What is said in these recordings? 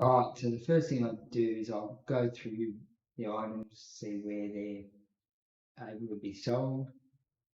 Alright, so the first thing I'll do is I'll go through the items, see where they're able to be sold.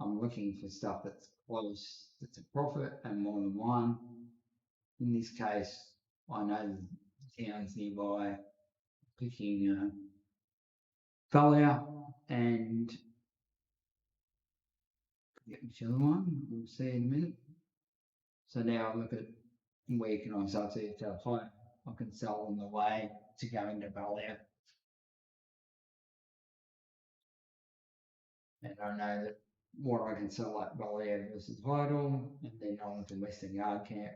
I'm looking for stuff that's close, that's a profit and more than one. In this case, I know the towns nearby, picking Falia and forget which other one, we'll see in a minute. So now I look at where can I sell to high. I can sell on the way to go into Falia. And I know that what I can sell at Balia versus Vital, and then on to Western Yard Camp.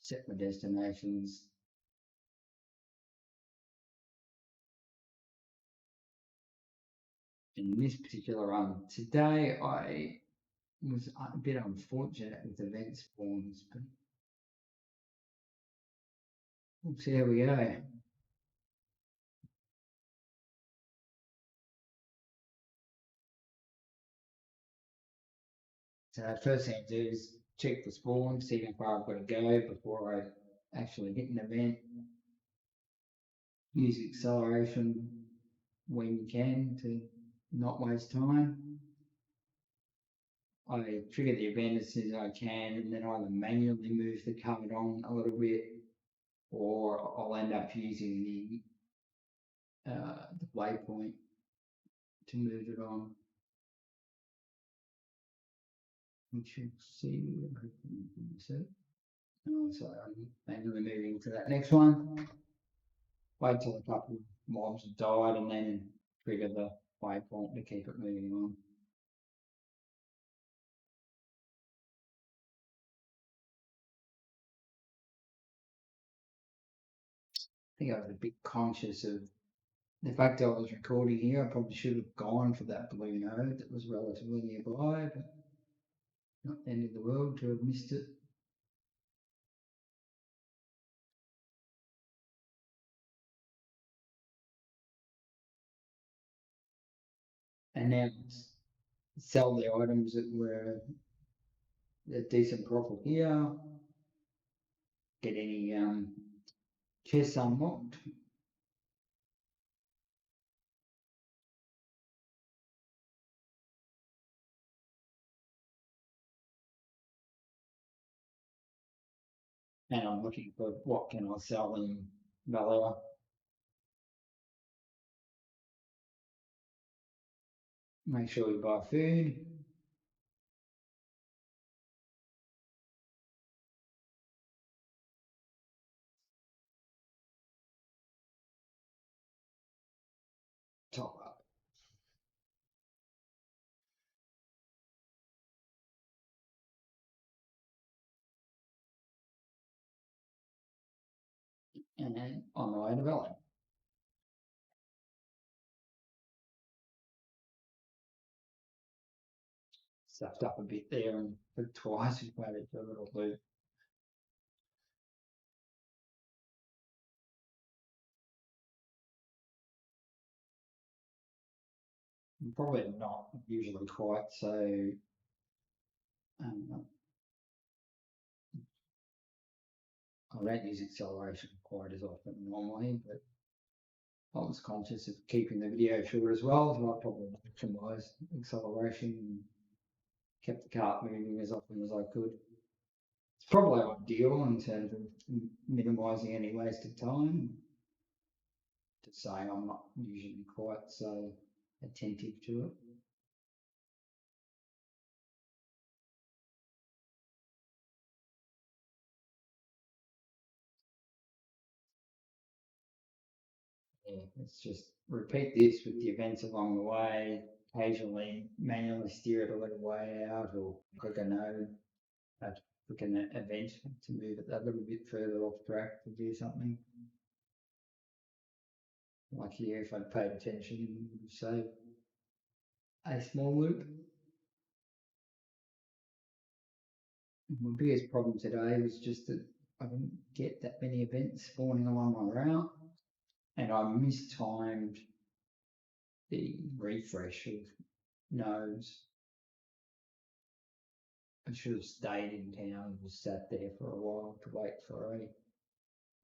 Set my destinations. In this particular run today, I was a bit unfortunate with event spawns, but we'll see how we go. So first thing to do is check the spawn, see how far I've got to go before I actually hit an event. Use acceleration when you can to not waste time. I trigger the event as soon as I can, and then either manually move the card on a little bit, or I'll end up using the waypoint to move it on. You should see. Oh, sorry, I'm manually moving to that next one. Wait till a couple of mobs have died, and then trigger the waypoint to keep it moving on. I think I was a bit conscious of the fact I was recording here. I probably should have gone for that blue node that was relatively nearby, but not the end of the world to have missed it. And now sell the items that were a decent profit here. Get any chests unlocked. And I'm looking for what can I sell in Valor. Make sure you buy food. Top up. And then on the way to Valor. Stuffed up a bit there and put twice as much as a little loot. Probably not usually quite so. I don't use acceleration quite as often normally, but I was conscious of keeping the video short as well, so I probably maximised acceleration and kept the cart moving as often as I could. It's probably ideal in terms of minimising any wasted time. To say I'm not usually quite so attentive to it. Yeah, let's just repeat this with the events along the way. Occasionally manually steer it a little way out or click a node, click an event to move it a little bit further off track to do something. Like here, if I'd paid attention, you would save a small loop. My biggest problem today was just that I didn't get that many events spawning along my route, and I mistimed the refresh of nodes. I should have stayed in town and just sat there for a while to wait for a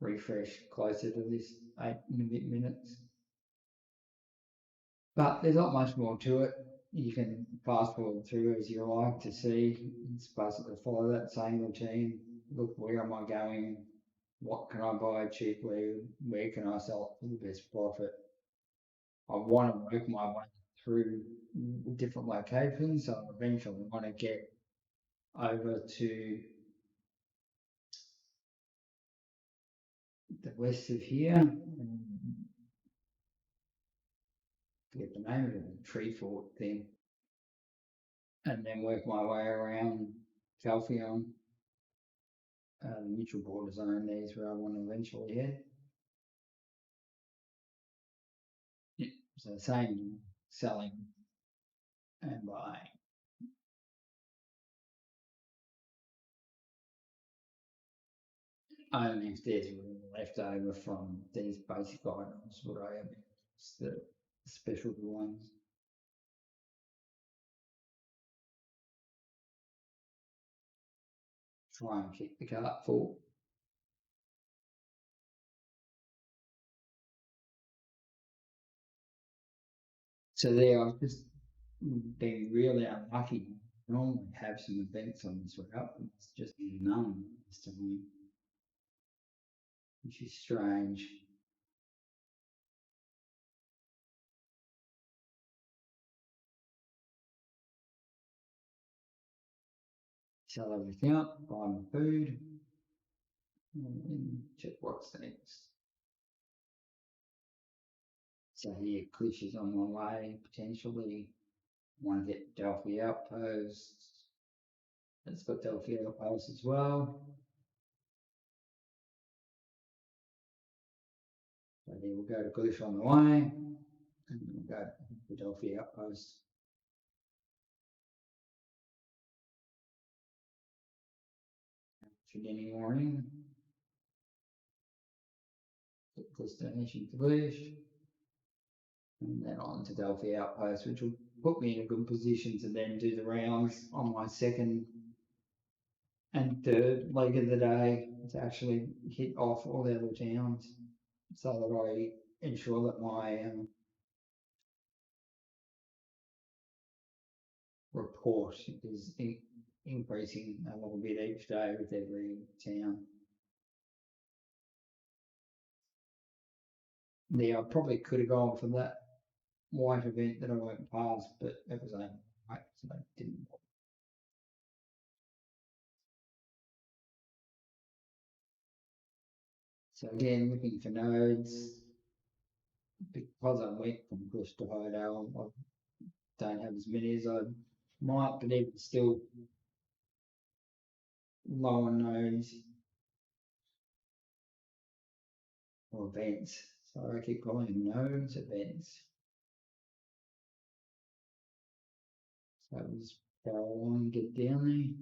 refresh closer to this 8 minutes. But there's not much more to it. You can fast forward through as you like to see. It's basically follow that same routine. Look, where am I going? What can I buy cheaply? Where can I sell for the best profit? I want to work my way through different locations. So eventually I want to get over to the west of here. And forget the name of it, the tree fort thing. And then work my way around Calpheon. The neutral border zone there is where I want to eventually head. Yeah. So same selling and buying. Only if there's left over from these basic items would I have the specialty ones. Try and keep the cart full. So there, I've just been really unlucky. Normally have some events on this route, but it's just none this time, which is strange. Sell everything up, buy my food, and check what's next. So here, Clish is on my way, potentially. Want to get Delphi Outposts. It's got Delphi Outposts as well. So there we'll go to Clish on the way, and we'll go to the Delphi Outpost. Any morning. Destination to Clish. And then on to Delphi Outpost, which will put me in a good position to then do the rounds on my second and third leg of the day to actually hit off all the other towns so that I ensure that my report is increasing a little bit each day with every town. Yeah, I probably could have gone for that white event that I went past, but it was only white, so I didn't. So again, looking for nodes. Because I went from Bush to Hydale, I don't have as many as I might, but even still lower nodes or events. So I keep calling them nodes, events. So it was power on, get down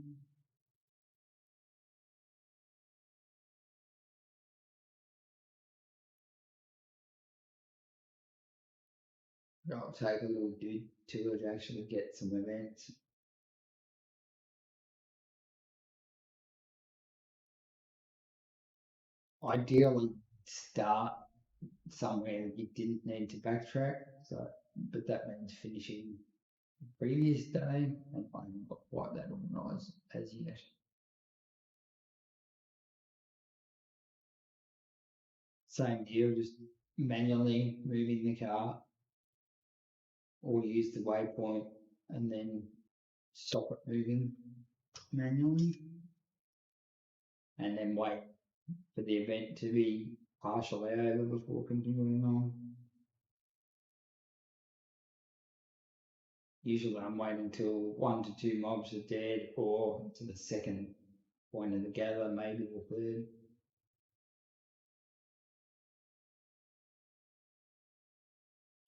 there. I'll take a little bit to it, actually get some events. Ideally, start somewhere that you didn't need to backtrack. So, but that means finishing the previous day, and I haven't got quite that organised as yet. Same deal, just manually moving the car or use the waypoint and then stop it moving manually and then wait for the event to be partially over before continuing on. Usually I'm waiting till 1 to 2 mobs are dead or to the second point of the gather, maybe the third.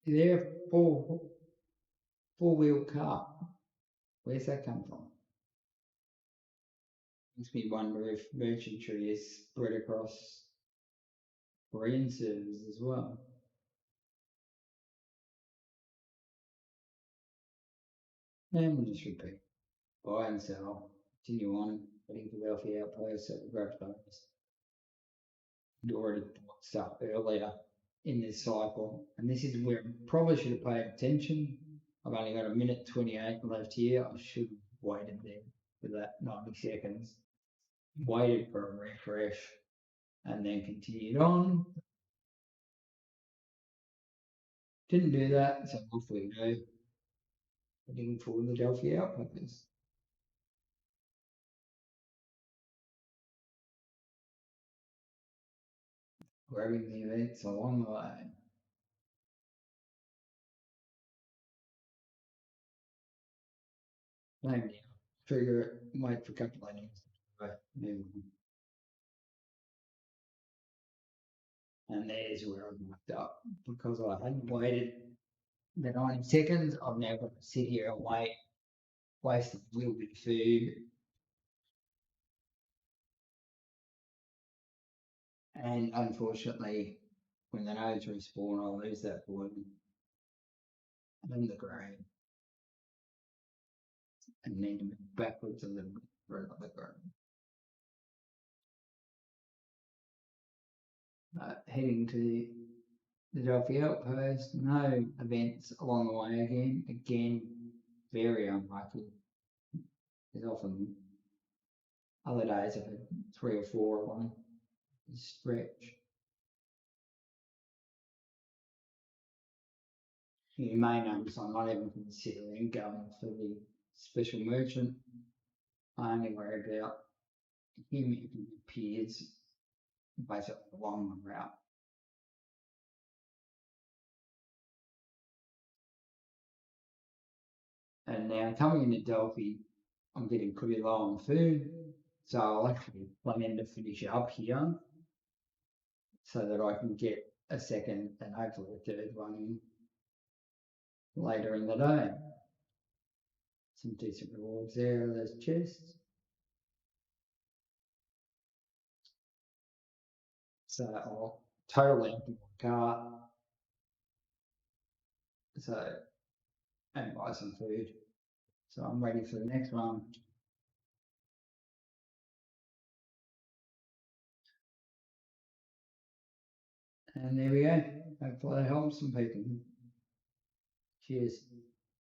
There, four-wheel car. Where's that come from? Makes me wonder if merchantry is spread across Korean servers as well. And we'll just repeat. Buy and sell. continue on, heading to Wealthy Outpost at the grab bonus. You'd already bought stuff earlier in this cycle, and this is where I probably should have paid attention. I've only got a minute 28 left here. I should have waited there for that 90 seconds, waited for a refresh, and then continued on. Didn't do that, so off we go. Heading for the Delphi Outpost. Grabbing the events along the way. Maybe trigger it, wait for a couple of minutes. And there's where I mucked up because I hadn't waited the 90 seconds. I'm now going to sit here and wait, waste a little bit of food. And unfortunately, when the nodes respawn, I'll lose that balloon and the grain. And need to move backwards a little bit for another grain. Heading to the Delphi Outpost, no events along the way again. Again, very unlucky. There's often other days I've had 3 or 4 of them. Stretch. You may notice I'm not even considering going for the special merchant. I only worry about him if he appears basically along the route. And now coming into Delphi, I'm getting pretty low on food, so I'll actually plan to finish up here so that I can get a second and hopefully a third one in later in the day. Some decent rewards there, those chests. So I'll totally empty my cart. So, and buy some food. So I'm ready for the next one. And there we go. Hopefully that helps some people. Cheers.